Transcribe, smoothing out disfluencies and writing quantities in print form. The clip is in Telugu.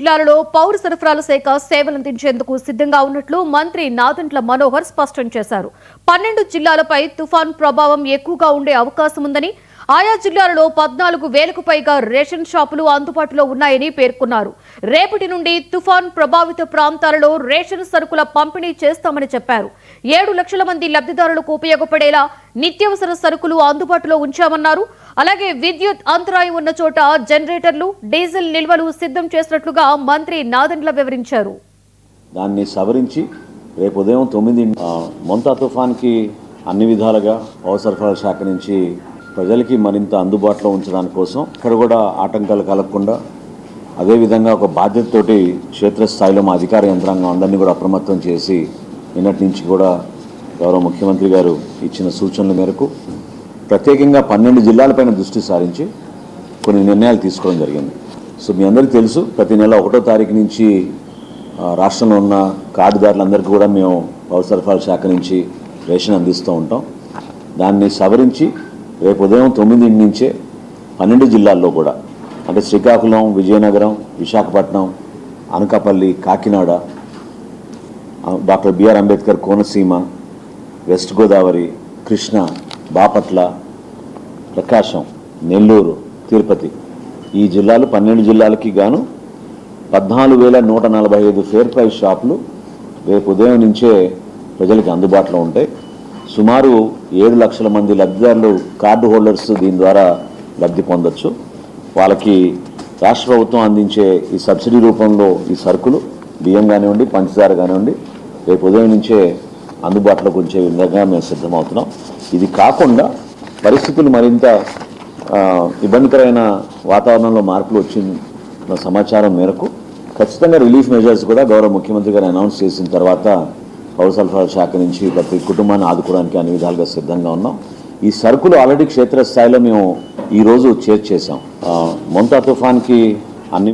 జిల్లాలలో పౌర సరఫరాల శాఖ సేవలందించేందుకు సిద్ధంగా ఉన్నట్లు మంత్రి నాదెండ్ల మనోహర్ స్పష్టం చేశారు. 12 జిల్లాలపై తుఫాన్ ప్రభావం ఎక్కువగా ఉండే అవకాశం ఉందని, ఆయా జిల్లాలలో 14,000కు పైగా రేషన్ షాపులు అందుబాటులో ఉన్నాయని పేర్కొన్నారు. రేపటి నుండి తుఫాన్ ప్రభావిత ప్రాంతాలలో రేషన్ సరుకుల పంపిణీ చేస్తామని చెప్పారు. 7 లక్షల మంది లబ్ధిదారులకు ఉపయోగపడేలా నిత్యావసర సరుకులు అందుబాటులో ఉంచామన్నారు. అలాగే విద్యుత్ అంతరాయం ఉన్న చోట జనరేటర్లు, డీజిల్ నిల్వలు సిద్ధం చేసినట్లుగా మంత్రి నాదెండ్ల వివరించారు. దాన్ని సవరించి రేపు ఉదయం 9 మొంతా తుఫాన్కి అన్ని విధాలుగా పౌర సరఫరాల శాఖ నుంచి ప్రజలకి మరింత అందుబాటులో ఉంచడానికి కోసం ఇక్కడ కూడా ఆటంకాలు కలగకుండా అదేవిధంగా ఒక బాధ్యతతోటి క్షేత్రస్థాయిలో మా అధికార యంత్రాంగం అందరినీ కూడా అప్రమత్తం చేసి నిన్నటి నుంచి కూడా గౌరవ ముఖ్యమంత్రి గారు ఇచ్చిన సూచనల మేరకు ప్రత్యేకంగా 12 జిల్లాలపైన దృష్టి సారించి కొన్ని నిర్ణయాలు తీసుకోవడం జరిగింది. సో మీ అందరికీ తెలుసు, ప్రతి నెల 1వ తారీఖు నుంచి రాష్ట్రంలో ఉన్న కార్డుదారులందరికీ కూడా మేము పౌర సరఫరాల శాఖ నుంచి రేషన్ అందిస్తూ ఉంటాం. దాన్ని సవరించి రేపు ఉదయం 9 నుంచే 12 జిల్లాల్లో కూడా, అంటే Srikakulam, Vizianagaram, Visakhapatnam, Anakapalli, Kakinada, doctor B R Ambedkar Konaseema, west Godavari, Krishna, Bapatla, Prakasam, Nellore, Tirupati, ఈ జిల్లాలు 12 జిల్లాలకి గాను 14,145 ఫేర్ ప్రైస్ షాపులు రేపు ఉదయం నుంచే ప్రజలకి అందుబాటులో ఉంటాయి. సుమారు 7 లక్షల మంది లబ్ధిదారులు, కార్డు హోల్డర్స్ దీని ద్వారా లబ్ధి పొందొచ్చు. వాళ్ళకి రాష్ట్ర ప్రభుత్వం అందించే ఈ సబ్సిడీ రూపంలో ఈ సరుకులు, బియ్యం కానివ్వండి, పంచదార కానివ్వండి, రేపు ఉదయం నుంచే అందుబాటులోకి ఉంచే విధంగా మేము సిద్ధమవుతున్నాం. ఇది కాకుండా పరిస్థితులు మరింత ఇబ్బందికరమైన వాతావరణంలో మార్పులు వచ్చిన సమాచారం మేరకు ఖచ్చితంగా రిలీఫ్ మెజర్స్ కూడా గౌరవ ముఖ్యమంత్రి గారు అనౌన్స్ చేసిన తర్వాత పౌర సరఫరాల శాఖ నుంచి ప్రతి కుటుంబాన్ని ఆదుకోవడానికి అన్ని విధాలుగా సిద్ధంగా ఉన్నాం. ఈ సరుకులు ఆల్రెడీ క్షేత్రస్థాయిలో మేము ఈరోజు చేర్చేసాం. మొంతా తుఫాన్కి అన్ని